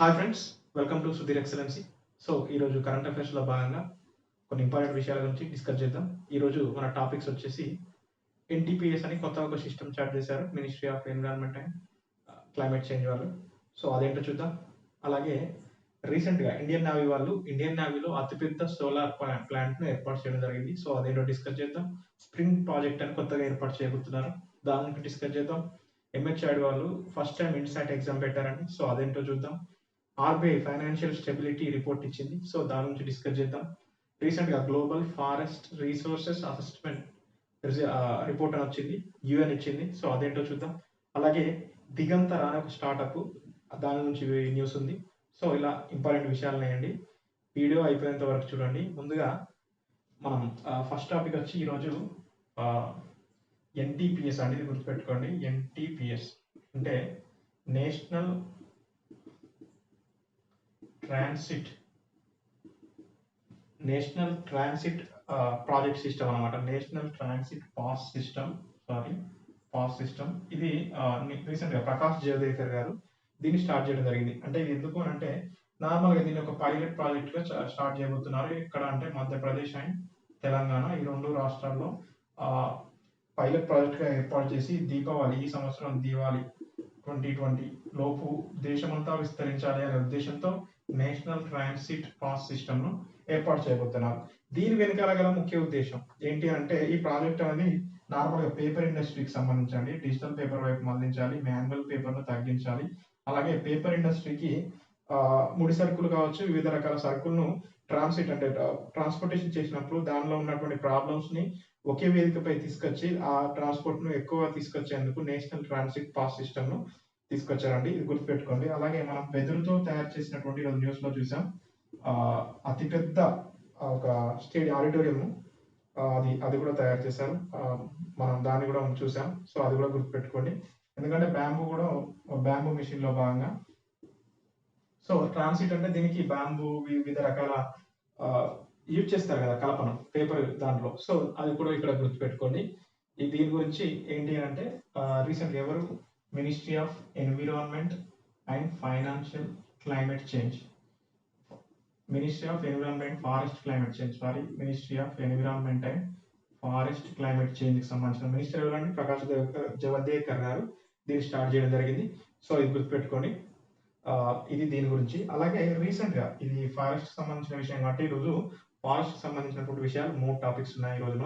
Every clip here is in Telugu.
Hi friends, welcome to Sudheer excellency. So ఈరోజు కరెంట్ అఫైర్స్లో భాగంగా కొన్ని ఇంపార్టెంట్ విషయాల గురించి డిస్కస్ చేద్దాం. ఈరోజు మన టాపిక్స్ వచ్చేసి ఎన్టీపీఎస్ అని కొత్త ఒక సిస్టమ్ స్టార్ట్ చేశారు ministry of environment and climate change వాళ్ళు. సో అదేంటో చూద్దాం. అలాగే రీసెంట్గా ఇండియన్ నేవీ వాళ్ళు ఇండియన్ నేవీలో అతిపెద్ద సోలార్ ప్లాంట్ను ఏర్పాటు చేయడం జరిగింది. సో అదేంటో డిస్కస్ చేద్దాం. స్ప్రింగ్ ప్రాజెక్ట్ అని కొత్తగా ఏర్పాటు చేయబోతున్నారు, దాని గురించి డిస్కస్ చేద్దాం. ఎంహెచ్ఐడి వాళ్ళు ఫస్ట్ టైం ఇన్సాట్ ఎగ్జామ్ పెట్టారండి. సో అదేంటో చూద్దాం. ఆర్బీఐ ఫైనాన్షియల్ స్టెబిలిటీ రిపోర్ట్ ఇచ్చింది. సో దాని గురించి డిస్కస్ చేద్దాం. రీసెంట్గా global forest resources assessment report అని వచ్చింది, యుఎన్ ఇచ్చింది. సో అదేంటో చూద్దాం. అలాగే దిగంతర అనే ఒక స్టార్టప్, దాని నుంచి న్యూస్ ఉంది. సో ఇలా ఇంపార్టెంట్ విషయాలు ఉన్నాయండి. వీడియో అయిపోయేంత వరకు చూడండి. ముందుగా మనం ఫస్ట్ టాపిక్ వచ్చి ఈరోజు ఎన్టీపీఎస్ అనేది గుర్తుపెట్టుకోండి. ఎన్టీపీఎస్ అంటే నేషనల్ ట్రాన్సిట్ ప్రాజెక్ట్ సిస్టమ్ అనమాట. నేషనల్ ట్రాన్సిట్ పాస్ సిస్టమ్ ఇది రీసెంట్గా ప్రకాష్ జవదేకర్ గారు దీన్ని స్టార్ట్ చేయడం జరిగింది. అంటే ఇది ఎందుకు అంటే నార్మల్గా దీన్ని ఒక పైలట్ ప్రాజెక్ట్గా స్టార్ట్ చేయబోతున్నారు. ఇక్కడ అంటే మధ్యప్రదేశ్ అండ్ తెలంగాణ ఈ రెండు రాష్ట్రాల్లో పైలట్ ప్రాజెక్ట్గా ఏర్పాటు చేసి ఈ సంవత్సరం దీపావళి 2020 లోపు దేశమంతా విస్తరించాలి అనే ఉద్దేశంతో నేషనల్ ట్రాన్సిట్ పాస్ సిస్టమ్ను ఏర్పాటు చేయబోతున్నారు. దీని వెనకాల గల ముఖ్య ఉద్దేశం ఏంటి అంటే ఈ ప్రాజెక్ట్ అనేది నార్మల్గా పేపర్ ఇండస్ట్రీకి సంబంధించి డిజిటల్ పేపర్ వైపు మళ్లించాలి, మాన్యువల్ పేపర్ను తగ్గించాలి. అలాగే పేపర్ ఇండస్ట్రీకి ముడి సరుకులు కావచ్చు, వివిధ రకాల సరుకులను ట్రాన్స్పోర్టేషన్ చేసినప్పుడు దానిలో ఉన్నటువంటి ప్రాబ్లమ్స్ని ఒకే వేదికపై తీసుకొచ్చి ఆ ట్రాన్స్పోర్ట్ను ఎక్కువ తీసుకొచ్చేందుకు నేషనల్ ట్రాన్సిట్ పాస్ సిస్టమ్ను తీసుకొచ్చారండి. ఇది గుర్తుపెట్టుకోండి. అలాగే మనం వెదురుతో తయారు చేసినటువంటి ఈరోజు న్యూస్లో చూసాం, అతిపెద్ద ఒక ఆడిటోరియం అది కూడా తయారు చేశారు. మనం దాన్ని కూడా చూసాం. సో అది కూడా గుర్తుపెట్టుకోండి. ఎందుకంటే బ్యాంబూ మిషన్ లో భాగంగా. సో ట్రాన్సిట్ అంటే దీనికి బ్యాంబూ వివిధ రకాల యూజ్ చేస్తారు కదా, కలపను పేపర్ దాంట్లో. సో అది కూడా ఇక్కడ గుర్తుపెట్టుకోండి. దీని గురించి ఏంటి అంటే రీసెంట్ ఎవరు ministry of environment and financial climate change ministry of environment forest climate change ministry of environment and forest climate చేంజ్కి సంబంధించిన మినిస్టర్ ఎవరండి? ప్రకాష్ జవదేకర్ గారు దీన్ని స్టార్ట్ చేయడం జరిగింది. సో ఇది గుర్తుపెట్టుకోండి. ఇది దీని గురించి. అలాగే రీసెంట్గా ఇది ఫారెస్ట్ సంబంధించిన విషయం కాబట్టి ఈరోజు ఫారెస్ట్ సంబంధించినటువంటి విషయాలు 3 టాపిక్స్ ఉన్నాయి ఈ రోజున.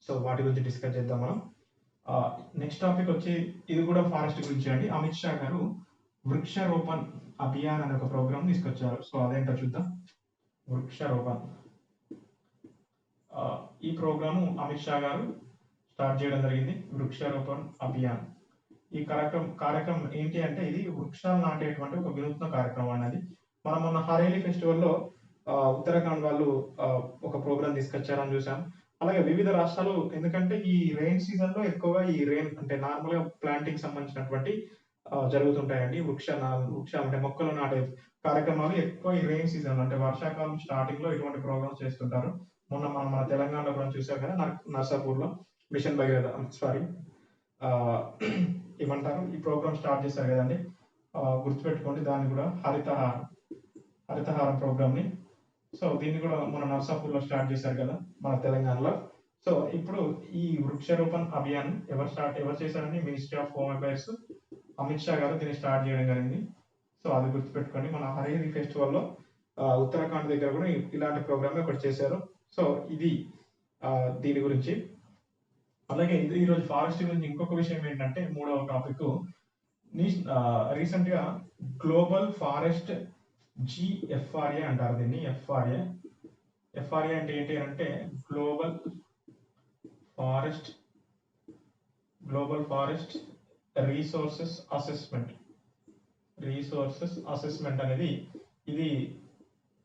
సో వాటి గురించి డిస్కస్ చేద్దాం మనం. నెక్స్ట్ టాపిక్ వచ్చి ఇది కూడా ఫారెస్ట్ గురించి అండి. అమిత్ షా గారు వృక్షారోపణ్ అభియాన్ అనే ఒక ప్రోగ్రామ్ తీసుకొచ్చారు. సో అదేంటో చూద్దాం. వృక్షారోపణ్ ఈ ప్రోగ్రాము అమిత్ షా గారు స్టార్ట్ చేయడం జరిగింది. వృక్షారోపణ్ అభియాన్ ఈ కార్యక్రమం ఏంటి అంటే ఇది వృక్షాలు నాటేటువంటి ఒక వినూత్న కార్యక్రమం అనేది. మనం మొన్న హరేలీ ఫెస్టివల్లో ఉత్తరాఖండ్ వాళ్ళు ఒక ప్రోగ్రామ్ తీసుకొచ్చారని చూసాం. అలాగే వివిధ రాష్ట్రాలు, ఎందుకంటే ఈ రెయిన్ సీజన్ లో ఎక్కువగా ఈ రెయిన్ అంటే నార్మల్ గా ప్లాంటింగ్ సంబంధించినటువంటి జరుగుతుంటాయండి. వృక్ష అంటే మొక్కలు నాటే కార్యక్రమాలు ఎక్కువ ఈ రెయిన్ సీజన్ అంటే వర్షాకాలం స్టార్టింగ్ లో ఇటువంటి ప్రోగ్రామ్స్ చేస్తుంటారు. మొన్న మనం మన తెలంగాణలో కూడా చూసాం కదా, నర్సాపూర్ లో మిషన్ భగీరథ ఏమంటారు ఈ ప్రోగ్రామ్ స్టార్ట్ చేశారు కదండి. గుర్తుపెట్టుకోండి. దాన్ని కూడా హరితహారం ప్రోగ్రామ్ ని. సో దీన్ని కూడా మన నర్సాపూర్ లో స్టార్ట్ చేశారు కదా మన తెలంగాణలో. సో ఇప్పుడు ఈ వృక్షారోపణ్ అభియాన్ ఎవరు చేశారని ministry of home affairs Amit Shah గారు దీన్ని స్టార్ట్ చేయడం జరిగింది. సో అది గుర్తుపెట్టుకోండి. మన హరేలీ ఫెస్టివల్లో ఉత్తరాఖండ్ దగ్గర కూడా ఇలాంటి ప్రోగ్రామ్ ఒకటి చేశారు. సో ఇది దీని గురించి. అలాగే ఈరోజు ఫారెస్ట్ గురించి ఇంకొక విషయం ఏంటంటే 3వ టాపిక్ రీసెంట్ గా గ్లోబల్ ఫారెస్ట్ GFRA అంటారు దీన్ని. ఎఫ్ఆర్ఏ అంటే ఏంటి అంటే గ్లోబల్ ఫారెస్ట్ రీసోర్సెస్ అసెస్మెంట్ అనేది ఇది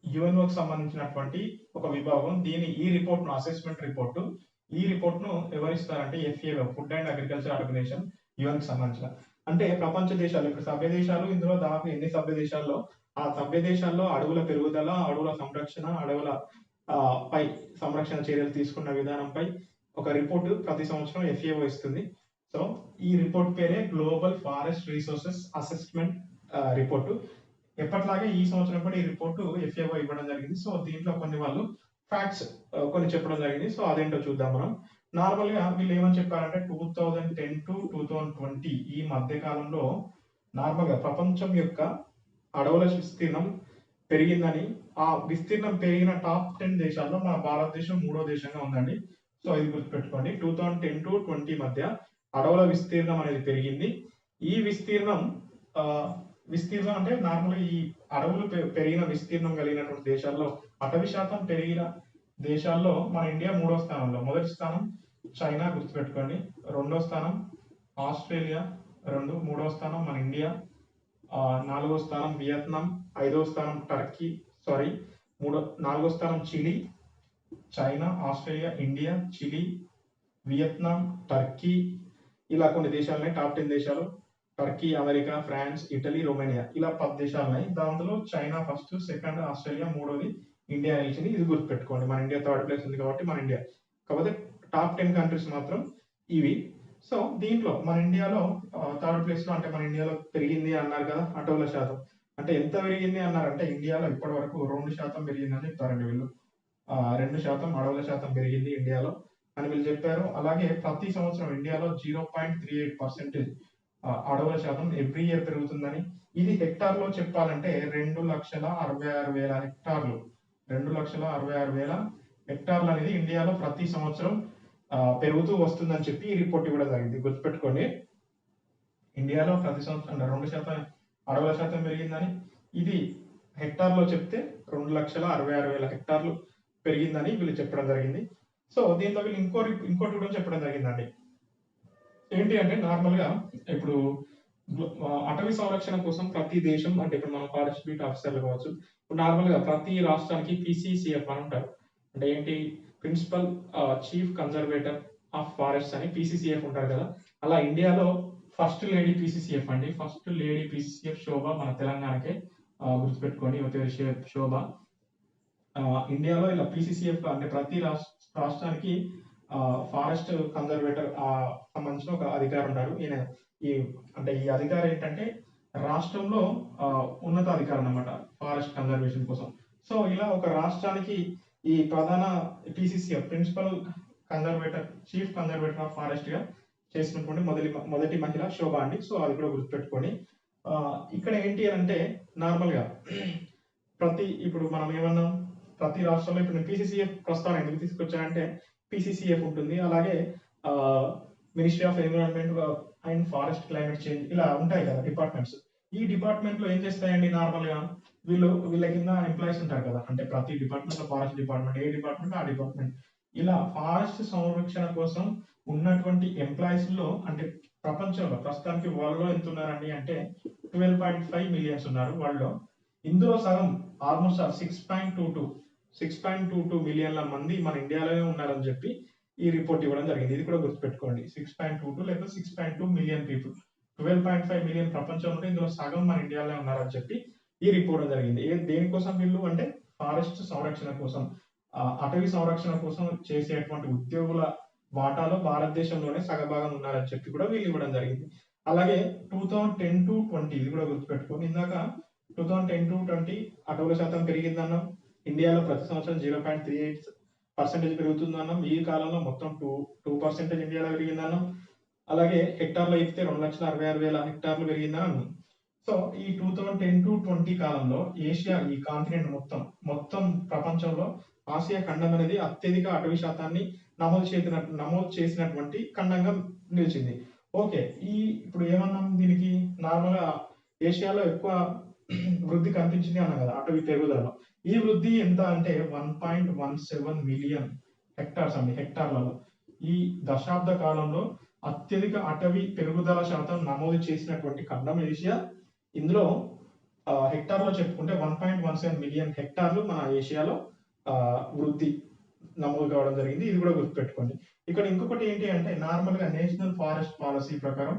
యుఎన్ఓకి సంబంధించినటువంటి ఒక విభాగం. ఈ రిపోర్ట్ను అసెస్మెంట్ రిపోర్ట్ను ఎవరిస్తారంటే FAO, food and agriculture organization, యుఎన్కి సంబంధించిన. అంటే ప్రపంచ దేశాలు, ఇప్పుడు సభ్య దేశాలు, ఇందులో దాదాపు ఎన్ని సభ్య దేశాల్లో ఆ సభ్య దేశాల్లో అడవుల పెరుగుదల, అడవుల సంరక్షణ, అడవుల పై సంరక్షణ చర్యలు తీసుకున్న విధానంపై ఒక రిపోర్టు ప్రతి సంవత్సరం FAO ఇస్తుంది. సో ఈ రిపోర్ట్ పేరే global forest resources assessment report. ఎప్పటిలాగే ఈ సంవత్సరం కూడా ఈ రిపోర్టు FAO ఇవ్వడం జరిగింది. సో దీంట్లో కొన్ని వాళ్ళు ఫ్యాక్ట్స్ కొన్ని చెప్పడం జరిగింది. సో అదేంటో చూద్దాం మనం. నార్మల్ గా వీళ్ళు ఏమని చెప్పారంటే 2010 to 2020 ఈ మధ్య కాలంలో నార్మల్ గా ప్రపంచం యొక్క అడవుల విస్తీర్ణం పెరిగిందని, ఆ విస్తీర్ణం పెరిగిన టాప్ 10 దేశాల్లో మన భారతదేశం 3వ దేశంగా ఉందండి. సో ఇది గుర్తుపెట్టుకోండి. 2010 to 20 మధ్య అడవుల విస్తీర్ణం అనేది పెరిగింది. ఈ విస్తీర్ణం అంటే నార్మల్ ఈ అడవులు పెరిగిన విస్తీర్ణం కలిగినటువంటి దేశాల్లో అటవీ శాతం పెరిగిన దేశాల్లో మన ఇండియా 3వ స్థానంలో. మొదటి స్థానం చైనా గుర్తుపెట్టుకోండి, 2వ స్థానం ఆస్ట్రేలియా 2, 3వ స్థానం మన ఇండియా, 4వ స్థానం వియత్నాం, 5వ స్థానం టర్కీ 4వ స్థానం Chile. China, Australia, India, Chile, Vietnam, Turkey, ఇలా కొన్ని దేశాలున్నాయి. టాప్ 10 దేశాలు Turkey, America, France, Italy, Romania, ఇలా 10 దేశాలు ఉన్నాయి. దాంట్లో చైనా ఫస్ట్, సెకండ్ ఆస్ట్రేలియా, 3వది ఇండియా నిలిచింది. ఇది గుర్తుపెట్టుకోండి. మన ఇండియా 3rd ప్లేస్ ఉంది కాబట్టి మన ఇండియా. కాకపోతే టాప్ 10 కంట్రీస్ మాత్రం ఇవి. సో దీంట్లో మన ఇండియాలో 3rd ప్లేస్ లో, అంటే మన ఇండియాలో పెరిగింది అన్నారు కదా అటవుల శాతం. అంటే ఎంత పెరిగింది అన్నారంటే ఇండియాలో ఇప్పటి వరకు 2% పెరిగిందని చెప్తారండి వీళ్ళు. 2% అడవుల శాతం పెరిగింది ఇండియాలో అని వీళ్ళు చెప్పారు. అలాగే ప్రతి సంవత్సరం ఇండియాలో 0.38% అడవుల శాతం ఎవ్రీ ఇయర్ పెరుగుతుందని. ఇది హెక్టార్లో చెప్పాలంటే 2,66,000 హెక్టార్లు. 2,66,000 హెక్టార్లు అనేది ఇండియాలో ప్రతి సంవత్సరం పెరుగుతూ వస్తుందని చెప్పి ఈ రిపోర్ట్ ఇవ్వడం జరిగింది. గుర్తుపెట్టుకోండి, ఇండియాలో ప్రతి సంవత్సరం 2% అడవుల శాతం పెరిగిందని. ఇది హెక్టార్లో చెప్తే 2,66,000 హెక్టార్లు పెరిగిందని వీళ్ళు చెప్పడం జరిగింది. సో దీంట్లో వీళ్ళు ఇంకోటి కూడా చెప్పడం జరిగిందండి. ఏంటి అంటే నార్మల్ గా ఇప్పుడు అటవీ సంరక్షణ కోసం ప్రతి దేశం, అంటే ఇప్పుడు మనం ఫారెస్ట్ బీట్ ఆఫీసర్లు కావచ్చు, నార్మల్ గా ప్రతి రాష్ట్రానికి PCCF అని ఉంటారు. అంటే ఏంటి, principal chief conservator of forest అని PCCF ఉంటారు కదా. అలా ఇండియాలో ఫస్ట్ లేడీ PCCF అండి. ఫస్ట్ లేడీ PCCF శోభ, మన తెలంగాణకే. గుర్తుపెట్టుకోండి, శోభ. ఇండియాలో ఇలా PCCF అంటే ప్రతి రాష్ట్రానికి ఫారెస్ట్ కన్జర్వేటర్ సంబంధించిన ఒక అధికారి ఉంటారు. ఈయన అంటే ఈ అధికారి ఏంటంటే రాష్ట్రంలో ఉన్నత అధికారం అన్నమాట ఫారెస్ట్ కన్జర్వేషన్ కోసం. సో ఇలా ఒక రాష్ట్రానికి ఈ ప్రధాన PCCF principal conservator, chief conservator of forest గా చేసినటువంటి మొదటి మహిళ శోభ అండి. సో అది కూడా గుర్తుపెట్టుకోండి. ఇక్కడ ఏంటి అంటే నార్మల్ గా ఇప్పుడు మనం ఏమన్నాం, ప్రతి రాష్ట్రంలో ఇప్పుడు PCCF ప్రస్తావన ఎందుకు తీసుకొచ్చానంటే PCCF ఉంటుంది. అలాగే ministry of environment and forest climate change, ఇలా ఉంటాయి కదా డిపార్ట్మెంట్స్. ఈ డిపార్ట్మెంట్ లో ఏం చేస్తాయండి, నార్మల్ గా వీళ్ళ కింద ఎంప్లాయీస్ ఉంటారు కదా. అంటే ప్రతి డిపార్ట్మెంట్ లో ఫారెస్ట్ డిపార్ట్మెంట్, ఏ డిపార్ట్మెంట్ ఆ డిపార్ట్మెంట్, ఇలా ఫారెస్ట్ సంరక్షణ కోసం ఉన్నటువంటి ఎంప్లాయీస్ లో, అంటే ప్రపంచంలో ప్రస్తుతానికి వరల్డ్ లో ఎంత ఉన్నారండి అంటే 12.5 మిలియన్స్ ఉన్నారు వరల్డ్ లో. ఇందులో సగం ఆల్మోస్ట్ 6.22 మిలియన్ల మంది మన ఇండియాలోనే ఉన్నారని చెప్పి ఈ రిపోర్ట్ ఇవ్వడం జరిగింది. ఇది కూడా గుర్తుపెట్టుకోండి, 6.22 లేదా 6.2 మిలియన్ పీపుల్. 12.5 మిలియన్ ప్రపంచంలో ఉంటే ఇందులో సగం మన ఇండియాలోనే ఉన్నారని చెప్పి ఈ రిపోర్ట్ జరిగింది. దేనికోసం వీళ్ళు అంటే ఫారెస్ట్ సంరక్షణ కోసం, అటవీ సంరక్షణ కోసం చేసేటువంటి ఉద్యోగుల వాటాలో భారతదేశంలోనే సగభాగం ఉన్నారని చెప్పి కూడా వీళ్ళు ఇవ్వడం జరిగింది. అలాగే 2010 to 20 ఇది కూడా గుర్తుపెట్టుకోండి. ఇందాక 2010 to 20 అటవుల శాతం పెరిగిందన్నాం. ఇండియాలో ప్రతి సంవత్సరం 0.38% పెరుగుతుందన్నాం. ఈ కాలంలో మొత్తం 2% ఇండియాలో పెరిగిందన్నాం. అలాగే హెక్టార్లో ఇస్తే 2,66,000 హెక్టార్లు పెరిగిందని అన్నాం. సో ఈ 2010 to 20 కాలంలో ఏషియా, ఈ కాంటినెంట్ మొత్తం ప్రపంచంలో ఆసియా ఖండం అనేది అత్యధిక అటవీ శాతాన్ని నమోదు చేసినటువంటి ఖండంగా నిలిచింది. ఓకే, ఇప్పుడు ఏమన్నాం, దీనికి నార్మల్ గా ఏషియాలో ఎక్కువ వృద్ధి కనిపించింది అన్నాం కదా అటవీ పెరుగుదలలో. ఈ వృద్ధి ఎంత అంటే 1.17 మిలియన్ హెక్టార్స్ అండి, హెక్టార్లలో. ఈ దశాబ్ద కాలంలో అత్యధిక అటవీ పెరుగుదల శాతం నమోదు చేసినటువంటి ఖండం ఏషియా. ఇందులో హెక్టార్లో చెప్పుకుంటే 1.17 మిలియన్ హెక్టార్లు మన ఏషియాలో వృద్ధి నమోదు కావడం జరిగింది. ఇది కూడా గుర్తుపెట్టుకోండి. ఇక్కడ ఇంకొకటి ఏంటి అంటే నార్మల్ గా నేషనల్ ఫారెస్ట్ పాలసీ ప్రకారం,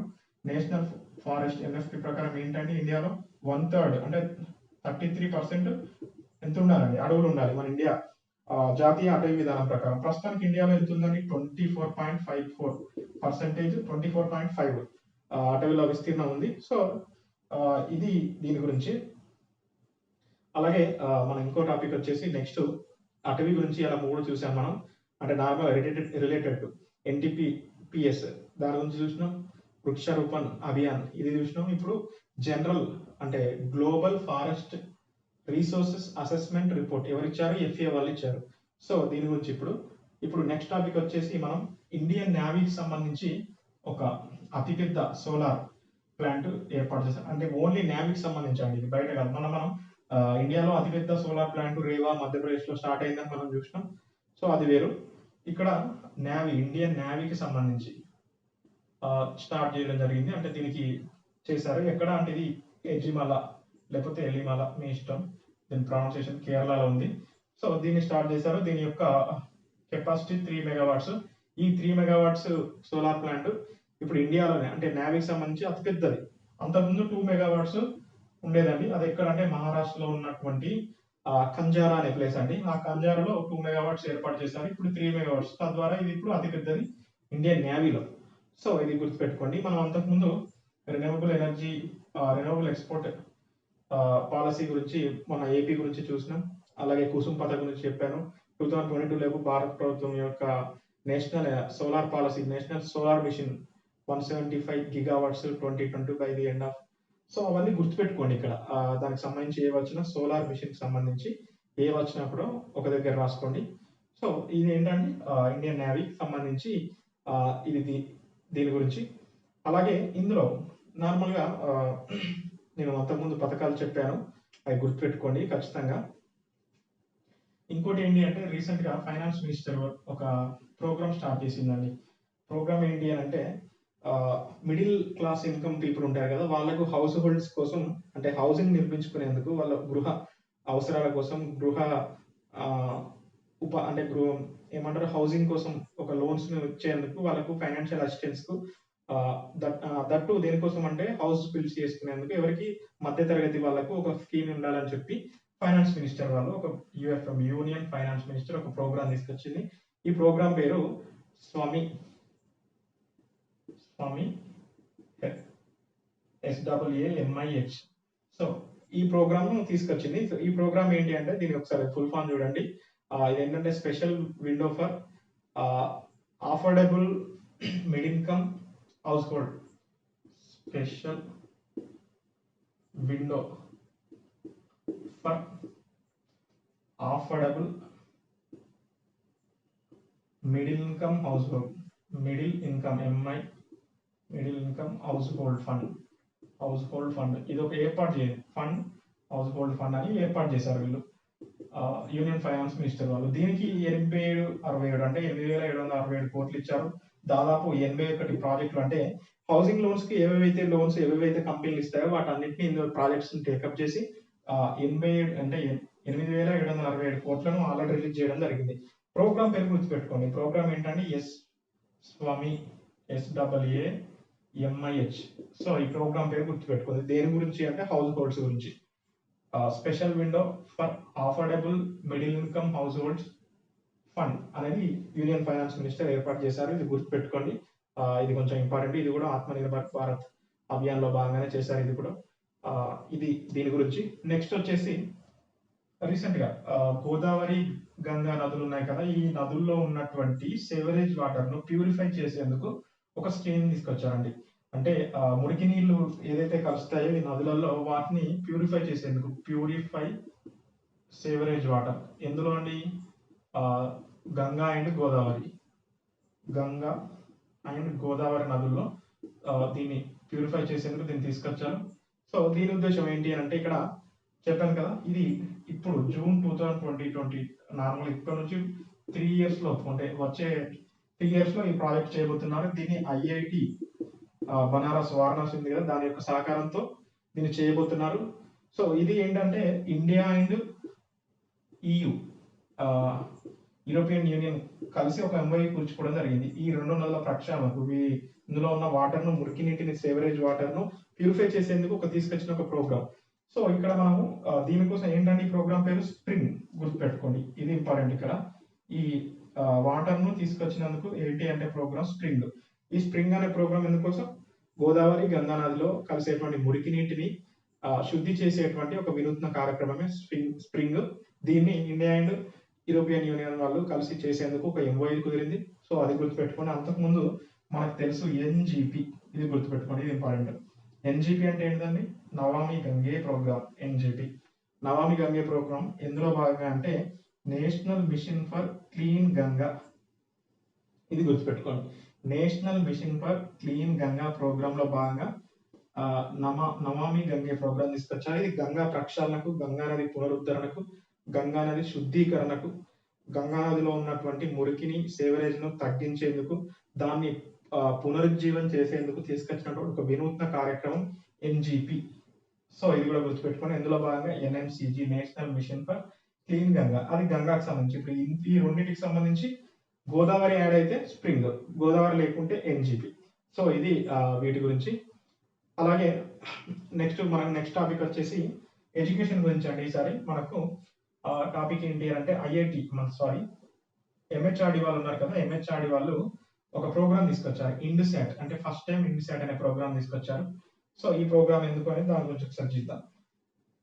నేషనల్ ఫారెస్ట్ NFP ప్రకారం ఏంటంటే ఇండియాలో 1/3 అంటే 33% ఎంత ఉండాలండి, అడవులు ఉండాలి మన ఇండియా జాతీయ అటవీ విధానం ప్రకారం. ప్రస్తుతానికి ఇండియాలో ఎంత ఉందని 24.54%, 24.5 అటవీల విస్తీర్ణం ఉంది. సో ఇది దీని గురించి. అలాగే మనం ఇంకో టాపిక్ వచ్చేసి నెక్స్ట్ అటవీ గురించి అలా 3 చూసాం మనం. అంటే నార్మల్ రిలేటెడ్ ఎన్టీపీఎస్ దాని గురించి చూసినాం. వృక్షారోపణ్ అభియాన్ ఇది చూసినాం. ఇప్పుడు జనరల్ అంటే global forest resources assessment report ఎవరు ఇచ్చారు? ఎఫ్ఏ వాళ్ళు ఇచ్చారు. సో దీని గురించి ఇప్పుడు నెక్స్ట్ టాపిక్ వచ్చేసి మనం ఇండియన్ నేవీకి సంబంధించి ఒక అతిపెద్ద సోలార్ ప్లాంట్ ఏర్పాటు చేశాం. అంటే ఓన్లీ నేవీకి సంబంధించి ఇది బయట కాదు. మనం ఇండియాలో అతిపెద్ద సోలార్ ప్లాంట్ రేవా మధ్యప్రదేశ్ లో స్టార్ట్ అయిందని మనం చూసినాం. సో అది వేరు. ఇక్కడ నేవీ ఇండియన్ నేవీకి సంబంధించి స్టార్ట్ చేయడం జరిగింది. అంటే దీనికి చేశారు. ఎక్కడ అంటే ఇది ఎజిమల లేకపోతే ఎలిమల మీ ఇష్టం. దీని ప్రొనౌన్సియేషన్ కేరళలో ఉంది. సో దీన్ని స్టార్ట్ చేశారు. దీని యొక్క కెపాసిటీ 3 మెగావాట్స్. ఈ 3 మెగావాట్స్ సోలార్ ప్లాంట్ ఇప్పుడు ఇండియాలోనే అంటే నేవీకి సంబంధించి అతిపెద్దది. అంతకుముందు 2 మెగావాట్స్ ఉండేదండి. అది ఎక్కడ అంటే మహారాష్ట్రలో ఉన్నటువంటి కంజారా అనే ప్లేస్ అండి. ఆ కంజారాలో 2 మెగావాట్స్ ఏర్పాటు చేశారు. ఇప్పుడు 3 మెగావాట్స్. తద్వారా ఇది ఇప్పుడు అతిపెద్దది ఇండియన్ నేవీలో. సో ఇది గుర్తుపెట్టుకోండి. మనం అంతకుముందు renewable energy renewable export policy గురించి మన ఏపీ గురించి చూసినాం. అలాగే కుసుమ్ పథకం గురించి చెప్పాను. 2022లో భారత ప్రభుత్వం యొక్క national solar policy national solar machine 175 gigawatts 2020 by the end of. So అవన్నీ గుర్తుపెట్టుకోండి. ఇక్కడ దానికి సంబంధించి ఏ వచ్చినా సోలార్ మిషన్ సంబంధించి ఏ వచ్చినా కూడా ఒక దగ్గర రాసుకోండి. సో ఇది ఏంటంటే ఇండియన్ నేవీకి సంబంధించి ఇది దీని గురించి. అలాగే ఇందులో నార్మల్గా నేను అంతకుముందు పథకాలు చెప్పాను, అవి గుర్తుపెట్టుకోండి ఖచ్చితంగా. ఇంకోటి ఏంటి అంటే రీసెంట్ గా ఫైనాన్స్ మినిస్టర్ ఒక ప్రోగ్రామ్ స్టార్ట్ చేసిందండి. ప్రోగ్రామ్ ఏంటి అని అంటే మిడిల్ క్లాస్ ఇన్కమ్ పీపుల్ ఉంటారు కదా, వాళ్ళకు హౌస్ హోల్డ్స్ కోసం అంటే హౌసింగ్ నిర్మించుకునేందుకు వాళ్ళ గృహ అవసరాల కోసం అంటే ఏమంటారు హౌసింగ్ కోసం ఒక లోన్స్ ఇచ్చేందుకు వాళ్ళకు ఫైనాన్షియల్ అసిస్టెన్స్ కు దట్టు దేనికోసం అంటే హౌస్ బిల్డ్స్ చేసుకునేందుకు ఎవరికి మధ్య తరగతి వాళ్ళకు ఒక స్కీమ్ ఉండాలని చెప్పి ఫైనాన్స్ మినిస్టర్ వాళ్ళు ఒక యూఎఫ్ఎం యూనియన్ ఫైనాన్స్ మినిస్టర్ ఒక ప్రోగ్రామ్ తీసుకొచ్చింది. ఈ ప్రోగ్రామ్ పేరు స్వామి SWAMIH. సో ఈ ప్రోగ్రామ్ తీసుకొచ్చింది. సో ఈ ప్రోగ్రామ్ ఏంటి అంటే దీని ఒకసారి ఫుల్ ఫామ్ చూడండి. ఇది ఏంటంటే special window for affordable mid income house hold. Special window for affordable middle income house hold. Middle income middle income house hold fund ఇది ఒక ఏర్పాటు చేయండి. హౌస్ హోల్డ్ ఫండ్ అని ఏర్పాటు చేశారు వీళ్ళు యూనియన్ ఫైనాన్స్ మినిస్టర్ వాళ్ళు. దీనికి 8767 అంటే 8767 కోట్లు ఇచ్చారు. దాదాపు 81 ప్రాజెక్టులు అంటే హౌసింగ్ లోన్స్ కి ఏవేవైతే కంపెనీలు ఇస్తాయో వాటన్నిటిని ఇందులో ప్రాజెక్ట్స్ టేకప్ చేసి 8767 కోట్లను ఆల్రెడీ రిలీజ్ చేయడం జరిగింది. ప్రోగ్రామ్ పేరు గుర్తుపెట్టుకోండి. ప్రోగ్రామ్ ఏంటంటే స్వామి SWAMIH. సో ఈ ప్రోగ్రామ్ పేరు గుర్తుపెట్టుకోండి. దేని గురించి అంటే హౌస్ హోల్డ్స్ గురించి. Special window for affordable middle income house holds fund అనేది యూనియన్ ఫైనాన్స్ మినిస్టర్ ఏర్పాటు చేశారు. ఇది గుర్తుపెట్టుకోండి. ఇది కొంచెం ఇంపార్టెంట్. ఇది కూడా ఆత్మనిర్భర్ భారత్ అభియాన్ లో భాగంగానే చేశారు. ఇది కూడా ఇది దీని గురించి. నెక్స్ట్ వచ్చేసి రీసెంట్ గా గోదావరి గంగా నదులు ఉన్నాయి కదా, ఈ నదుల్లో ఉన్నటువంటి సేవరేజ్ వాటర్ ను ప్యూరిఫై చేసేందుకు ఒక స్కీమ్ తీసుకొచ్చారండి. అంటే మురికి నీళ్లు ఏదైతే కలుస్తాయో ఈ నదులలో వాటిని ప్యూరిఫై చేసేందుకు ప్యూరిఫై సేవరేజ్ వాటర్ ఎందులో అండి గంగా అండ్ గోదావరి నదుల్లో దీన్ని ప్యూరిఫై చేసేందుకు దీన్ని తీసుకొచ్చారు. సో దీని ఉద్దేశం ఏంటి అంటే ఇక్కడ చెప్పాను కదా, ఇది ఇప్పుడు జూన్ 2020 నార్మల్ ఇప్పటి నుంచి 3 years లో అంటే వచ్చే 3 years లో ఈ ప్రాజెక్ట్ చేయబోతున్నారు. దీన్ని IIT బనారస్ వారణాసి ఉంది కదా, దాని యొక్క సహకారంతో దీన్ని చేయబోతున్నారు. సో ఇది ఏంటంటే India and EU European union కలిసి ఒక MOU కూర్చుకోవడం జరిగింది. ఈ 2 నదుల ప్రక్షాళనకు ఇందులో ఉన్న వాటర్ ను మురికి నీటిని సేవరేజ్ వాటర్ ను ప్యూరిఫై చేసేందుకు తీసుకొచ్చిన ఒక ప్రోగ్రామ్. సో ఇక్కడ మనము దీనికోసం ఏంటంటే ఈ ప్రోగ్రామ్ పేరు స్ప్రింగ్, గుర్తుపెట్టుకోండి. ఇది ఇంపార్టెంట్. ఇక్కడ ఈ వాటర్ ను తీసుకొచ్చినందుకు ఏంటి అంటే ప్రోగ్రామ్ స్ప్రింగ్. ఈ స్ప్రింగ్ అనే ప్రోగ్రామ్ ఎందుకోసం గోదావరి గంగా నదిలో కలిసేటువంటి మురికి నీటిని శుద్ధి చేసేటువంటి ఒక వినూత్న కార్యక్రమమే స్ప్రింగ్. దీన్ని ఇండియా అండ్ యూరోపియన్ యూనియన్ వాళ్ళు కలిసి చేసేందుకు ఒక ఎంఓయూ కుదిరింది. సో అది గుర్తుపెట్టుకోండి. అంతకుముందు మనకు తెలుసు ఎన్జిపి, ఇది గుర్తుపెట్టుకోండి, ఇది ఇంపార్టెంట్. ఎన్జిపి అంటే ఏంటండి? Namami Gange programme. NGP Namami Gange programme ఎందులో భాగంగా అంటే national mission for clean Ganga. ఇది గుర్తుపెట్టుకోండి, national mission for clean Ganga programme లో భాగంగా నమామి గంగే ప్రోగ్రామ్ తీసుకొచ్చారు. ఇది గంగా ప్రక్షాళనకు, గంగా నది పునరుద్ధరణకు, గంగా నది శుద్ధీకరణకు, గంగా నదిలో ఉన్నటువంటి మురికిని, సేవరేజ్ ను తగ్గించేందుకు, దాన్ని పునరుజ్జీవం చేసేందుకు తీసుకొచ్చినటువంటి ఒక వినూత్న కార్యక్రమం ఎన్జిపి. సో ఇది కూడా గుర్తుపెట్టుకోండి. ఇందులో భాగంగా NMCG, national mission for clean Ganga, అది గంగాకు సంబంధించి. ఇప్పుడు ఈ రెండింటికి సంబంధించి గోదావరి యాడ్ అయితే స్ప్రింగ్, గోదావరి లేకుంటే ఎన్జిపి. సో ఇది వీటి గురించి. అలాగే నెక్స్ట్ టాపిక్ వచ్చేసి ఎడ్యుకేషన్ గురించి అండి. ఈసారి మనకు టాపిక్ ఏంటి అంటే ఐఐటి ఎంహెచ్ఆర్డి వాళ్ళు ఉన్నారు కదా, ఎంహెచ్ఆర్డి వాళ్ళు ఒక ప్రోగ్రామ్ తీసుకొచ్చారు, ఇండ్సాట్. అంటే ఫస్ట్ టైం ఇండ్సాట్ అనే ప్రోగ్రామ్ తీసుకొచ్చారు. సో ఈ ప్రోగ్రామ్ ఎందుకు అని దాని గురించి ఒకసారి చూద్దాం.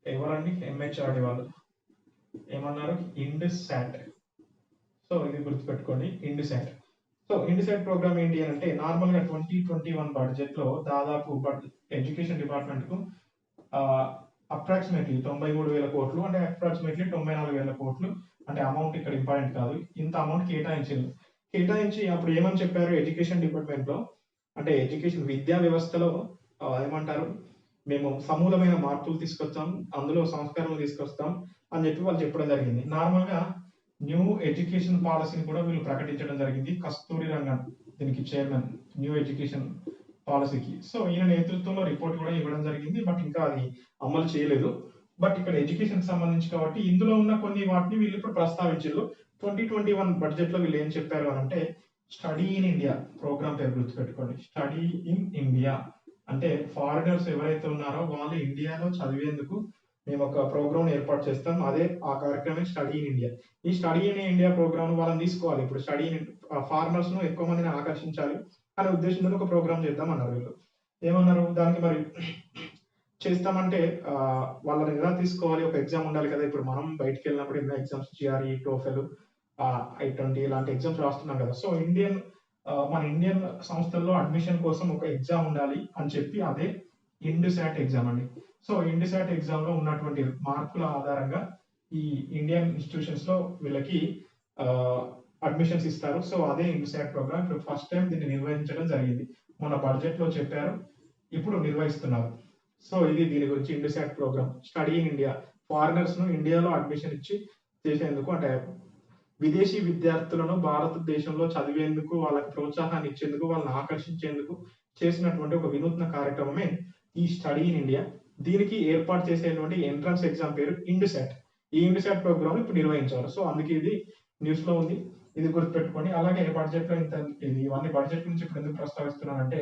ఎవరండి? ఎంహెచ్ఆర్డి వాళ్ళు ఏమన్నారు? ఇండ్సాట్. సో ఇది గుర్తుపెట్టుకోండి, ఇండ్సాట్. సో ఇండ్సాట్ ప్రోగ్రామ్ ఏంటి అని అంటే నార్మల్ గా 2021 బడ్జెట్ లో దాదాపు ఎడ్యుకేషన్ డిపార్ట్మెంట్ కు అప్రాక్సిమేట్లీ 93,000 కోట్లు, అంటే అప్రాక్సిమేట్లీ 94,000 కోట్లు. అంటే అమౌంట్ ఇక్కడ ఇంపార్టెంట్ కాదు, ఇంత అమౌంట్ కేటాయించి అప్పుడు ఏమని చెప్పారు ఎడ్యుకేషన్ డిపార్ట్మెంట్ లో అంటే ఎడ్యుకేషన్ విద్యా వ్యవస్థలో ఏమంటారు, మేము సమూలమైన మార్పులు తీసుకొస్తాం, అందులో సంస్కరణలు తీసుకొస్తాం అని చెప్పి వాళ్ళు చెప్పడం జరిగింది. నార్మల్ గా న్యూ ఎడ్యుకేషన్ పాలసీని కూడా వీళ్ళు ప్రకటించడం జరిగింది. కస్తూరి రంగన్ దీనికి చైర్మన్, న్యూ ఎడ్యుకేషన్ పాలసీకి. సో ఈయన నేతృత్వంలో రిపోర్ట్ కూడా ఇవ్వడం జరిగింది, బట్ ఇంకా అది అమలు చేయలేదు. బట్ ఇక్కడ ఎడ్యుకేషన్ కి సంబంధించి కాబట్టి ఇందులో ఉన్న కొన్ని వాటిని వీళ్ళు ఇప్పుడు ప్రస్తావించారు. 2021 బడ్జెట్ లో వీళ్ళు ఏం చెప్పారు అని అంటే స్టడీ ఇన్ ఇండియా ప్రోగ్రామ్ పేరు గుర్తుపెట్టుకోండి, స్టడీ ఇన్ ఇండియా. అంటే ఫారినర్స్ ఎవరైతే ఉన్నారో వాళ్ళు ఇండియాలో చదివేందుకు మేము ఒక ప్రోగ్రామ్ ఏర్పాటు చేస్తాం, అదే ఆ కార్యక్రమం స్టడీ ఇన్ ఇండియా. ఈ స్టడీ ఇన్ ఇండియా ప్రోగ్రామ్ వాళ్ళని తీసుకోవాలి. ఇప్పుడు స్టడీ ఫారినర్స్ ను ఎక్కువ మందిని ఆకర్షించాలి అనే ఉద్దేశంతో ఒక ప్రోగ్రామ్ చేద్దాం అన్నారు వీళ్ళు. ఏమన్నారు దానికి మరి చేస్తామంటే వాళ్ళని ఎలా తీసుకోవాలి, ఒక ఎగ్జామ్ ఉండాలి కదా. ఇప్పుడు మనం బయటికి వెళ్ళినప్పుడు ఎన్నో ఎగ్జామ్స్, జిఆర్ఈ, టోఫెల్, I20 ఇలాంటి ఎగ్జామ్స్ రాస్తున్నాం కదా. సో మన ఇండియన్ సంస్థల్లో అడ్మిషన్ కోసం ఒక ఎగ్జామ్ ఉండాలి అని చెప్పి అదే ఇండ్సాట్ ఎగ్జామ్ అండి. సో ఇండ్సాట్ ఎగ్జామ్ లో ఉన్నటువంటి మార్కుల ఆధారంగా ఈ ఇండియన్ ఇన్స్టిట్యూషన్స్ లో వీళ్ళకి అడ్మిషన్స్ ఇస్తారు. సో అదే ఇండ్సాట్ ప్రోగ్రామ్. ఇప్పుడు ఫస్ట్ టైం దీన్ని నిర్వహించడం జరిగింది, మన బడ్జెట్ లో చెప్పారు, ఇప్పుడు నిర్వహిస్తున్నారు. సో ఇది దీని గురించి IndSAT programme, study in India. Foreigners ను ఇండియాలో అడ్మిషన్ ఇచ్చి చేసేందుకు, అంటే విదేశీ విద్యార్థులను భారతదేశంలో చదివేందుకు, వాళ్ళకి ప్రోత్సాహాన్ని ఇచ్చేందుకు, వాళ్ళని ఆకర్షించేందుకు చేసినటువంటి ఒక వినూత్న కార్యక్రమమే ఈ స్టడీ ఇన్ ఇండియా. దీనికి ఏర్పాటు చేసేటువంటి ఎంట్రన్స్ ఎగ్జామ్ పేరు ఇండ్సాట్. ఈ ఇండ్సాట్ ప్రోగ్రామ్ ఇప్పుడు నిర్వహించారు. సో అందుకే ఇది న్యూస్ లో ఉంది, ఇది గుర్తుపెట్టుకోండి. అలాగే బడ్జెట్ లో ఇవన్నీ బడ్జెట్ గురించి ఇప్పుడు ఎందుకు ప్రస్తావిస్తున్నానంటే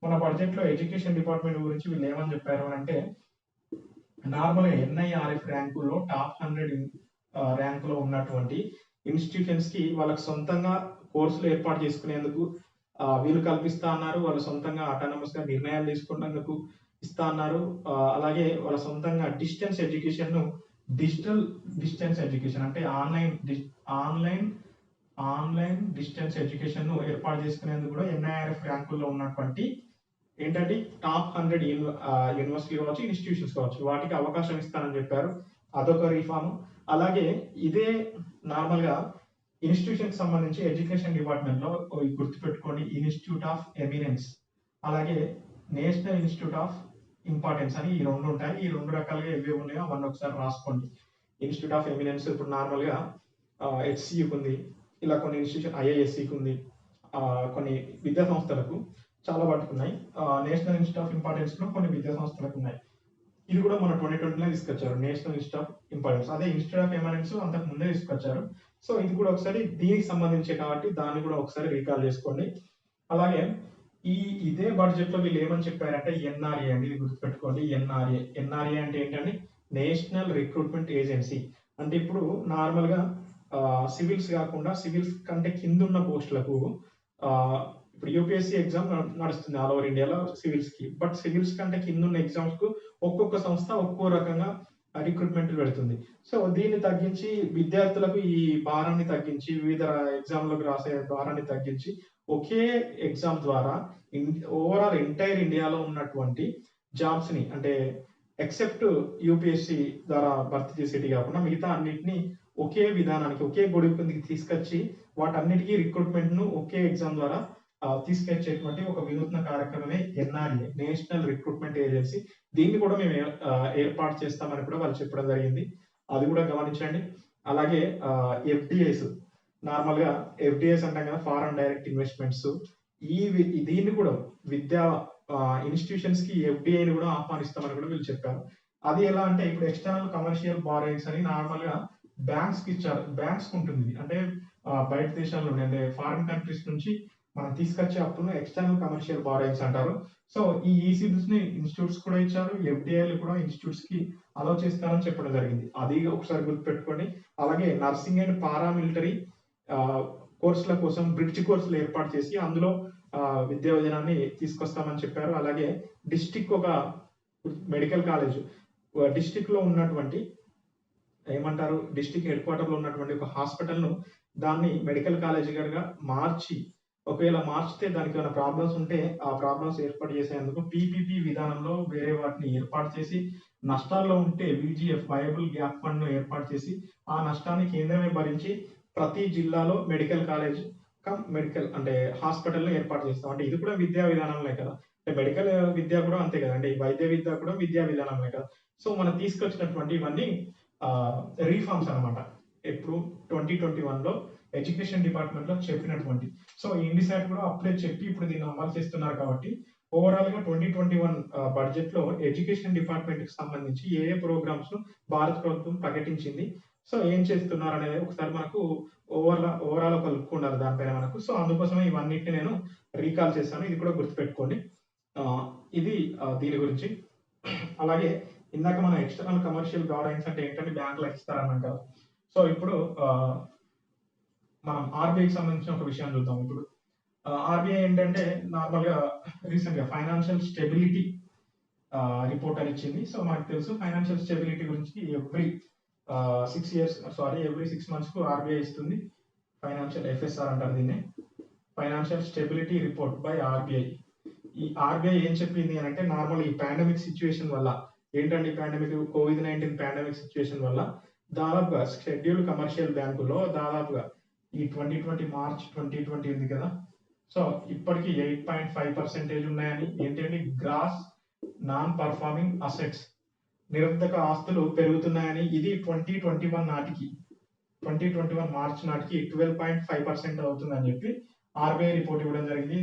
మన బడ్జెట్ లో ఎడ్యుకేషన్ డిపార్ట్మెంట్ గురించి వీళ్ళు ఏమని చెప్పారు అంటే నార్మల్ గా ఎన్ఐఆర్ఎఫ్ ర్యాంకుల్లో టాప్ 100 ర్యాంకులో ఉన్నటువంటి ఇన్స్టిట్యూషన్స్ కి వాళ్ళకి సొంతంగా కోర్సులు ఏర్పాటు చేసుకునేందుకు వీలు కల్పిస్తా అన్నారు. వాళ్ళు సొంతంగా ఆటోనమస్ గా నిర్ణయాలు తీసుకునేందుకు ఇస్తా అన్నారు. అలాగే వాళ్ళ సొంతంగా డిస్టెన్స్ ఎడ్యుకేషన్ ను, డిజిటల్ డిస్టెన్స్ ఎడ్యుకేషన్ అంటే ఆన్లైన్ డిస్టెన్స్ ఎడ్యుకేషన్ ను ఏర్పాటు చేసుకునేందుకు కూడా ఎన్ఐఆర్ఎఫ్ ర్యాంకుల్లో ఉన్నటువంటి ఏంటంటే టాప్ 100 యూనివర్సిటీ కావచ్చు, ఇన్స్టిట్యూషన్స్ కావచ్చు, వాటికి అవకాశం ఇస్తానని చెప్పారు. అదొక రిఫార్మ్. అలాగే ఇదే నార్మల్ గా ఇన్స్టిట్యూషన్ కి సంబంధించి ఎడ్యుకేషన్ డిపార్ట్మెంట్ లో గుర్తుపెట్టుకోండి, ఇన్స్టిట్యూట్ ఆఫ్ ఎమినెన్స్, అలాగే నేషనల్ ఇన్స్టిట్యూట్ ఆఫ్ ఇంపార్టెన్స్ అని ఈ రెండు ఉంటాయి. ఈ రెండు రకాలుగా ఏవి ఉన్నాయో అవన్నీ ఒకసారి రాసుకోండి. ఇన్స్టిట్యూట్ ఆఫ్ ఎమినెన్స్ ఇప్పుడు నార్మల్ గా హెచ్సియుకి ఉంది, ఇలా కొన్ని ఇన్స్టిట్యూషన్ ఐఐఎస్సికి ఉంది, కొన్ని విద్యా సంస్థలకు చాలా పట్టుకున్నాయి. నేషనల్ ఇన్స్టిట్యూట్ ఆఫ్ ఇంపార్టెన్స్ లో కొన్ని విద్యా సంస్థలకు ఉన్నాయి. ఇది కూడా మన 2020లో తీసుకొచ్చారు, నేషనల్ ఇన్స్టిట్యూట్ ఆఫ్ ఇంపార్టెన్స్. అదే ఇన్స్టిట్యూట్ ఆఫ్ ఎమినెన్స్ అంతకు ముందే తీసుకొచ్చారు. సో ఇది కూడా ఒకసారి దీనికి సంబంధించి కాబట్టి దాన్ని కూడా ఒకసారి రీకాల్ చేసుకోండి. అలాగే ఇదే బడ్జెట్ లో వీళ్ళు ఏమని చెప్పారంటే ఎన్ఆర్ఏ అండి, ఇది గుర్తుపెట్టుకోండి. ఎన్ఆర్ఏ అంటే ఏంటంటే నేషనల్ రిక్రూట్మెంట్ ఏజెన్సీ. అంటే ఇప్పుడు నార్మల్ గా సివిల్స్ కాకుండా సివిల్స్ కంటే కింద ఉన్న పోస్టులకు ఇప్పుడు యూపీఎస్సీ ఎగ్జామ్ నడుస్తుంది ఆల్ ఓవర్ ఇండియాలో సివిల్స్ కి. బట్ సివిల్స్ కంటే కింద ఉన్న ఎగ్జామ్స్ కు ఒక్కొక్క సంస్థ ఒక్కో రకంగా రిక్రూట్మెంట్ పెడుతుంది. సో దీన్ని తగ్గించి విద్యార్థులకు ఈ భారాన్ని తగ్గించి వివిధ ఎగ్జామ్లకు రాసే భారాన్ని తగ్గించి ఒకే ఎగ్జామ్ ద్వారా ఓవరాల్ ఎంటైర్ ఇండియాలో ఉన్నటువంటి జాబ్స్ ని అంటే ఎక్సెప్ట్ యూపీఎస్సి ద్వారా భర్తీ చేసేటి కాకుండా మిగతా అన్నిటిని ఒకే విధానానికి ఒకే గొడుగు కిందకి తీసుకొచ్చి వాటన్నిటికీ రిక్రూట్మెంట్ ను ఒకే ఎగ్జామ్ ద్వారా తీసుకొచ్చేటువంటి ఒక వినూత్న కార్యక్రమమే ఎన్ఆర్ఏ, నేషనల్ రిక్రూట్మెంట్ ఏజెన్సీ. దీన్ని కూడా మేము ఏర్పాటు చేస్తామని కూడా వాళ్ళు చెప్పడం జరిగింది. అది కూడా గమనించండి. అలాగే ఎఫ్డిఐస్, నార్మల్ గా ఎఫ్డిఐస్ అంటాం కదా, ఫారెన్ డైరెక్ట్ ఇన్వెస్ట్మెంట్స్, దీన్ని కూడా విద్యా ఇన్స్టిట్యూషన్స్ కి ఎఫ్డిఐని కూడా ఆహ్వానిస్తామని కూడా వీళ్ళు చెప్పారు. అది ఎలా అంటే ఇప్పుడు ఎక్స్టర్నల్ కమర్షియల్ బారోయింగ్స్ అని నార్మల్ గా బ్యాంక్స్ కి ఇచ్చారు. బ్యాంక్స్ ఉంటుంది అంటే బయట దేశాల నుండి అంటే ఫారిన్ కంట్రీస్ నుంచి మనం తీసుకొచ్చే అప్పులను ఎక్స్టర్నల్ కమర్షియల్ బారోయింగ్స్ అంటారు. సో ఈ ఈసీబీస్ ని ఇన్స్టిట్యూట్స్ కూడా ఇచ్చారు, ఎఫ్డిఐలు కూడా ఇన్స్టిట్యూట్స్ కి అలౌ చేస్తారని చెప్పడం జరిగింది. అది ఒకసారి గుర్తుపెట్టుకోండి. అలాగే నర్సింగ్ అండ్ పారామిలిటరీ కోర్సుల కోసం బ్రిడ్జ్ కోర్సులు ఏర్పాటు చేసి అందులో విద్యా విధానాన్ని తీసుకొస్తామని చెప్పారు. అలాగే డిస్టిక్ ఒక మెడికల్ కాలేజ్ డిస్టిక్ లో ఉన్నటువంటి ఏమంటారు డిస్టిక్ హెడ్ క్వార్టర్ లో ఉన్నటువంటి ఒక హాస్పిటల్ ను దాన్ని మెడికల్ కాలేజ్ గా మార్చి, ఒకవేళ మార్చితే దానికి ఏమైనా ప్రాబ్లమ్స్ ఉంటే ఆ ప్రాబ్లమ్స్ ఏర్పాటు చేసేందుకు పీపీపీ విధానంలో వేరే వాటిని ఏర్పాటు చేసి, నష్టాల్లో ఉంటే విజిఎఫ్ వయబుల్ గ్యాప్ ఫండ్ ను ఏర్పాటు చేసి ఆ నష్టాన్ని కేంద్రమే భరించి ప్రతి జిల్లాలో మెడికల్ కాలేజ్ మెడికల్ అంటే హాస్పిటల్ ఏర్పాటు చేస్తాం. అంటే ఇది కూడా విద్యా విధానంలో కదా, అంటే మెడికల్ విద్య కూడా అంతే కదండి, వైద్య విద్య కూడా విద్యా విధానంలో కదా. సో మనం తీసుకొచ్చినటువంటి ఇవన్నీ రీఫార్మ్స్ అనమాట. ఎప్పుడు 2021 లో ఎడ్యుకేషన్ డిపార్ట్మెంట్ లో చెప్పినటువంటి. సో ఇండిసాట్ కూడా అప్పుడే చెప్పి ఇప్పుడు దీన్ని అమలు చేస్తున్నారు కాబట్టి ఓవరాల్ గా 2021 బడ్జెట్ లో ఎడ్యుకేషన్ డిపార్ట్మెంట్ కి సంబంధించి ఏ ప్రోగ్రామ్స్ ను భారత ప్రభుత్వం ప్రకటించింది, సో ఏం చేస్తున్నారు అనేది ఒకసారి మనకు ఓవరాల్ ఒక లుక్ ఉండాలి దానిపైన మనకు. సో అందుకోసమే ఇవన్నిటిని నేను రీకాల్ చేశాను, ఇది కూడా గుర్తుపెట్టుకోండి. ఇది దీని గురించి. అలాగే ఇందాక మనం ఎక్స్టర్నల్ కమర్షియల్ బారోయింగ్స్ అంటే ఏంటంటే బ్యాంకులకు ఇస్తారన్నాం కదా. సో ఇప్పుడు మనం ఆర్బీఐకి సంబంధించిన ఒక విషయం చూద్దాం. ఇప్పుడు ఆర్బీఐ ఏంటంటే నార్మల్ గా రీసెంట్ గా ఫైనాన్షియల్ స్టెబిలిటీ రిపోర్ట్ అని ఇచ్చింది. సో మనకు తెలుసు ఫైనాన్షియల్ స్టెబిలిటీ గురించి ఎవ్రీ 6 months కు ఆర్బీఐ ఇస్తుంది. ఫైనాన్షియల్ ఎఫ్ఎస్ఆర్ అంటారు దీన్ని, financial stability report by RBI. ఈ ఆర్బీఐ ఏం చెప్పింది అని అంటే నార్మల్ ఈ పాండమిక్ సిచ్యువేషన్ వల్ల ఏంటంటే COVID-19 పాండమిక్ సిచ్యువేషన్ వల్ల దాదాపుగా షెడ్యూల్డ్ కమర్షియల్ బ్యాంకుల్లో దాదాపుగా ఈ 2020 మార్చ్ 2020 ఉంది కదా, సో ఇప్పటికి 8.5% ఉన్నాయని, ఏంటంటే గ్రాస్ నాన్ పర్ఫార్మింగ్ అసెట్స్ నిరర్ధక ఆస్తులు పెరుగుతున్నాయని, ఇది 2021 మార్చ్ నాటికి 12.5% అవుతుందని చెప్పి ఆర్బీఐ రిపోర్ట్ ఇవ్వడం జరిగింది.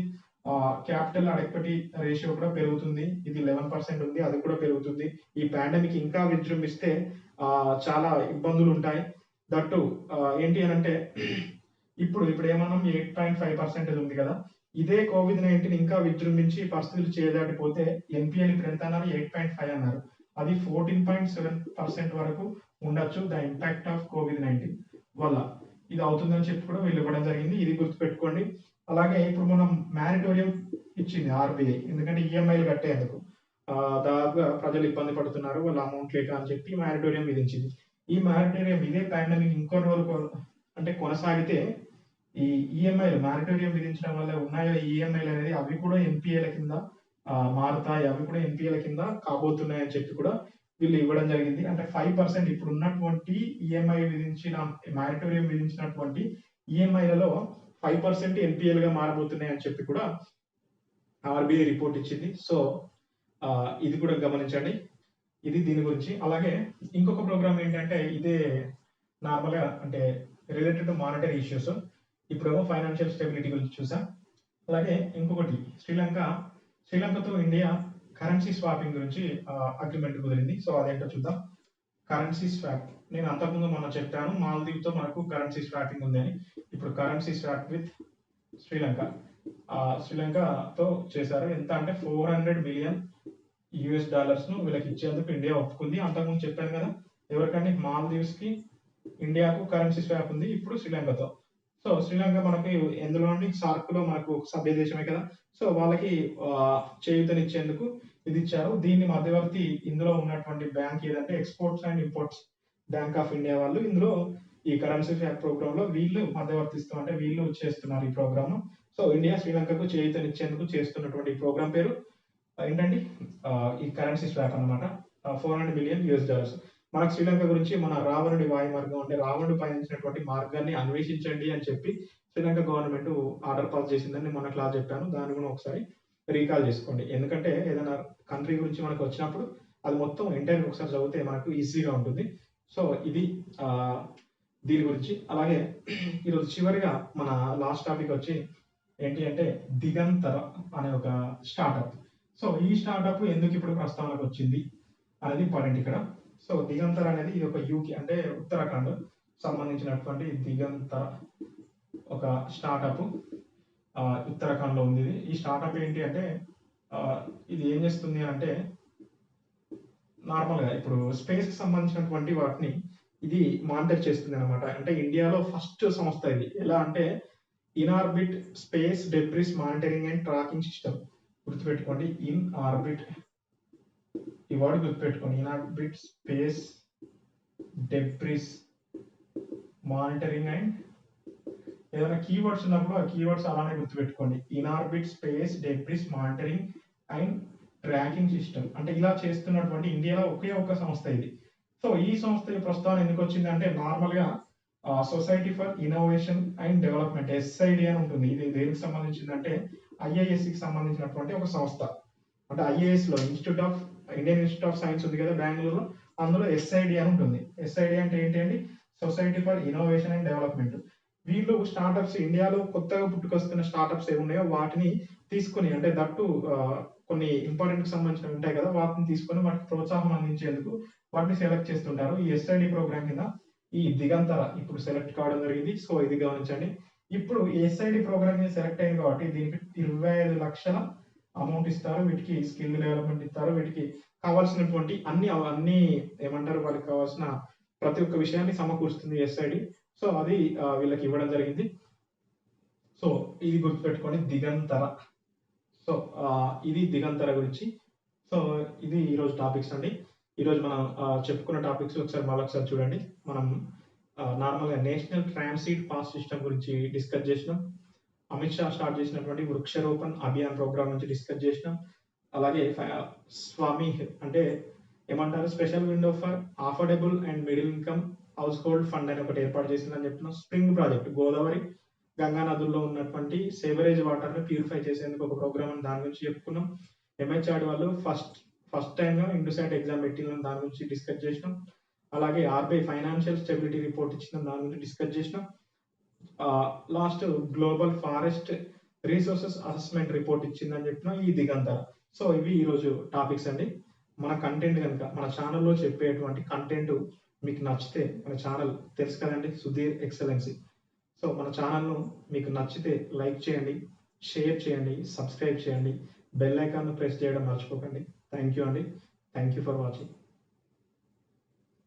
క్యాపిటల్ అడెక్విటీ రేషియో కూడా పెరుగుతుంది, ఇది 11% ఉంది, అది కూడా పెరుగుతుంది. ఈ పాండమిక్ ఇంకా విజృంభిస్తే చాలా ఇబ్బందులు ఉంటాయి. దట్టు ఏంటి అని అంటే ఇప్పుడు ఏమన్నాం 8.5% ఉంది కదా, ఇదే COVID-19 ఇంకా విజృంభించి పరిస్థితులు చేదాటిపోతే ఎన్పిఎల్ ఇప్పుడు ఎంత అన్నారు, 8.5 అన్నారు, అది 14.7% వరకు ఉండొచ్చు ద ఇంపాక్ట్ ఆఫ్ COVID-19 వల్ల. ఇది అవుతుందని చెప్పి కూడా వీళ్ళు ఇవ్వడం జరిగింది, ఇది గుర్తుపెట్టుకోండి. అలాగే ఇప్పుడు మనం మ్యారిటోరియం ఇచ్చింది ఆర్బీఐ, ఎందుకంటే ఈఎంఐలు కట్టేందుకు దాదాపుగా ప్రజలు ఇబ్బంది పడుతున్నారు వాళ్ళ అమౌంట్ లేక అని చెప్పి మ్యారిటోరియం విధించింది. ఈ మ్యారిటోరియం ఇదే పాండమిక్ ఇంకొన్ని రోజులు అంటే కొనసాగితే ఈ ఈఎంఐలు మ్యారిటోరియం విధించడం వల్ల ఉన్నాయో ఈఎంఐలు అనేది అవి కూడా ఎన్పిఏల కింద మారుతాయి, అవి కూడా ఎన్పిఏల కింద కాబోతున్నాయి అని చెప్పి కూడా వీళ్ళు ఇవ్వడం జరిగింది. అంటే 5% ఇప్పుడు ఉన్నటువంటి ఈఎంఐ విధించిన మ్యారిటోరియం విధించినటువంటి ఈఎంఐలలో 5% ఎన్పిఎల్ గా మారబోతున్నాయి అని చెప్పి కూడా ఆర్బీఐ రిపోర్ట్ ఇచ్చింది. సో ఇది కూడా గమనించండి, ఇది దీని గురించి. అలాగే ఇంకొక ప్రోగ్రామ్ ఏంటంటే ఇదే నార్మల్ గా అంటే రిలేటెడ్ టు మానిటరీ ఇష్యూస్. ఇప్పుడేమో ఫైనాన్షియల్ స్టెబిలిటీ గురించి చూసాం. అలాగే ఇంకొకటి శ్రీలంకతో ఇండియా కరెన్సీ స్వాపింగ్ గురించి అగ్రిమెంట్ కుదిరింది. సో అదేంటో చూద్దాం. కరెన్సీ స్వాప్ నేను అంతకుముందు మొన్న చెప్పాను, మాల్దీవ్ తో మనకు కరెన్సీ స్వాపింగ్ ఉంది అని. ఇప్పుడు కరెన్సీ స్వాప్ విత్ శ్రీలంకతో చేశారు. ఎంత అంటే $400 million ను వీళ్ళకి ఇచ్చేందుకు ఇండియా ఒప్పుకుంది. అంతకుముందు చెప్పాను కదా ఎవరికంటే మాల్దీవ్స్ కి ఇండియాకు కరెన్సీ స్వాప్ ఉంది, ఇప్పుడు శ్రీలంకతో. సో శ్రీలంక మనకి ఎందులో సార్క్ లో మనకు సభ్య దేశమే కదా, సో వాళ్ళకి చేయూతనిచ్చేందుకు ఇది ఇచ్చారు. దీన్ని మధ్యవర్తి ఇందులో ఉన్నటువంటి బ్యాంక్ ఏదంటే exports and imports bank of India వాళ్ళు ఇందులో ఈ కరెన్సీ స్వాప్ ప్రోగ్రామ్ లో వీళ్ళు మధ్యవర్తిస్తూ అంటే వీళ్ళు చేస్తున్నారు ఈ ప్రోగ్రామ్. సో ఇండియా శ్రీలంకకు చేయూతనిచ్చేందుకు చేస్తున్నటువంటి ఈ ప్రోగ్రామ్ పేరు ఏంటండి ఈ కరెన్సీ స్వాప్ అన్నమాట. $400 మిలియన్. మనకు శ్రీలంక గురించి మన రావణుడి వాయు మార్గం అంటే రావణుడు పయనించినటువంటి మార్గాన్ని అన్వేషించండి అని చెప్పి శ్రీలంక గవర్నమెంట్ ఆర్డర్ పాస్ చేసిందని మొన్న క్లాస్ చెప్పాను. దాన్ని కూడా ఒకసారి రీకాల్ చేసుకోండి. ఎందుకంటే ఏదైనా కంట్రీ గురించి మనకు వచ్చినప్పుడు అది మొత్తం ఎంటైర్ ఒకసారి చదివితే మనకు ఈజీగా ఉంటుంది. సో ఇది దీని గురించి. అలాగే ఈరోజు చివరిగా మన లాస్ట్ టాపిక్ వచ్చి ఏంటి అంటే దిగంతర అనే ఒక స్టార్టప్. సో ఈ స్టార్టప్ ఎందుకు ఇప్పుడు ప్రస్తావనకు వచ్చింది అనేది ఇంపార్టెంట్ ఇక్కడ. సో దిగంతర అనేది ఇది ఒక యూకే అంటే ఉత్తరాఖండ్ సంబంధించినటువంటి దిగంతర ఒక స్టార్టప్ ఉత్తరాఖండ్ లో ఉంది. ఈ స్టార్టప్ ఏంటి అంటే ఇది ఏం చేస్తుంది అంటే నార్మల్ గా ఇప్పుడు స్పేస్ కి సంబంధించినటువంటి వాటిని ఇది మానిటర్ చేస్తుంది అనమాట. అంటే ఇండియాలో ఫస్ట్ సంస్థ ఇది. ఎలా అంటే Inorbit space debris monitoring and tracking system. గుర్తుపెట్టుకోండి, ఇన్ఆర్బిట్ ఈ వర్డ్ గుర్తుపెట్టుకోండి. Inorbit space debris monitoring and ఏదైనా కీవర్డ్స్ ఉన్నప్పుడు ఆ కీవర్డ్స్ అలానే గుర్తుపెట్టుకోండి. Inorbit space debris monitoring and tracking system అంటే ఇలా చేస్తున్నటువంటి ఇండియాలో ఒకే ఒక సంస్థ ఇది. సో ఈ సంస్థ ప్రస్తుతం ఎందుకు వచ్చింది అంటే నార్మల్ గా society for innovation and development SID అని ఉంటుంది. ఇది దేనికి సంబంధించిందంటే ఐఐఎస్ కి సంబంధించినటువంటి ఒక సంస్థ. అంటే ఐఏఎస్ లో ఇండియన్ ఇన్స్టిట్యూట్ ఆఫ్ సైన్స్ ఉంది కదా బెంగళూరులో, అందులో ఎస్ఐడి అని ఉంటుంది. ఎస్ఐడి అంటే ఏంటి అండి? Society for innovation and development. వీళ్ళు స్టార్టప్స్ ఇండియాలో కొత్తగా పుట్టుకొస్తున్న స్టార్టప్స్ ఏమున్నాయో వాటిని తీసుకుని అంటే దట్టు కొన్ని ఇంపార్టెంట్ సంబంధించినవి ఉంటాయి కదా, వాటిని తీసుకొని వాటికి ప్రోత్సాహం అందించేందుకు వాటిని సెలెక్ట్ చేస్తుంటారు. ఈ ఎస్ఐడి ప్రోగ్రామ్ కింద ఈ దిగంతర ఇప్పుడు సెలెక్ట్ కావడం జరిగింది. సో ఇది గమనించండి. ఇప్పుడు ఎస్ఐడి ప్రోగ్రామ్ కింద సెలెక్ట్ అయింది కాబట్టి దీనికి 25 లక్షల అమౌంట్ ఇస్తారు. వీటికి స్కిల్ డెవలప్మెంట్ ఇస్తారు. వీటికి కావాల్సినటువంటి అన్ని ఏమంటారు వాళ్ళకి కావాల్సిన ప్రతి ఒక్క విషయాన్ని సమకూరుస్తుంది ఎస్ఐడి. సో అది వీళ్ళకి ఇవ్వడం జరిగింది. సో ఇది గుర్తుపెట్టుకోండి దిగంతర. సో ఇది దిగంతర గురించి. సో ఇది ఈరోజు టాపిక్స్ అండి. ఈరోజు మనం చెప్పుకున్న టాపిక్స్ ఒకసారి మళ్ళొకసారి చూడండి. మనం నార్మల్గా నేషనల్ ట్రాన్సిట్ పాస్ సిస్టమ్ గురించి డిస్కస్ చేసినాం. అమిత్ షా స్టార్ట్ చేసినటువంటి వృక్షారోపణ్ అభియాన్ ప్రోగ్రామ్ నుంచి డిస్కస్ చేసినాం. అలాగే స్వామి అంటే ఏమంటారు special window for affordable and middle income house hold fund అని ఒకటి ఏర్పాటు చేసిందని చెప్తున్నాం. స్ప్రింగ్ ప్రాజెక్ట్ గోదావరి గంగా నదుల్లో ఉన్నటువంటి సేవరేజ్ వాటర్ ని ప్యూరిఫై చేసేందుకు ఒక ప్రోగ్రామ్ అని దాని గురించి చెప్పుకున్నాం. ఎంహెచ్ఆర్డి వాళ్ళు ఫస్ట్ టైం గా ఇండోసైట్ ఎగ్జామ్ పెట్టిన దాని గురించి డిస్కస్ చేసినాం. అలాగే ఆర్బీఐ ఫైనాన్షియల్ స్టెబిలిటీ రిపోర్ట్ ఇచ్చిన దాని గురించి డిస్కస్ చేసినాం. Last global forest resources assessment report ఇచ్చిందని చెప్పిన ఈ దిగంతర. సో ఇవి ఈరోజు టాపిక్స్ అండి. మన కంటెంట్ కనుక మన ఛానల్లో చెప్పేటువంటి కంటెంట్ మీకు నచ్చితే మన ఛానల్ తెలుసు కదండి సుధీర్ ఎక్సలెన్సీ. సో మన ఛానల్ను మీకు నచ్చితే లైక్ చేయండి, షేర్ చేయండి, సబ్స్క్రైబ్ చేయండి, బెల్ ఐకాన్ ప్రెస్ చేయడం మర్చిపోకండి. థ్యాంక్ యూ అండి. Thank you for watching.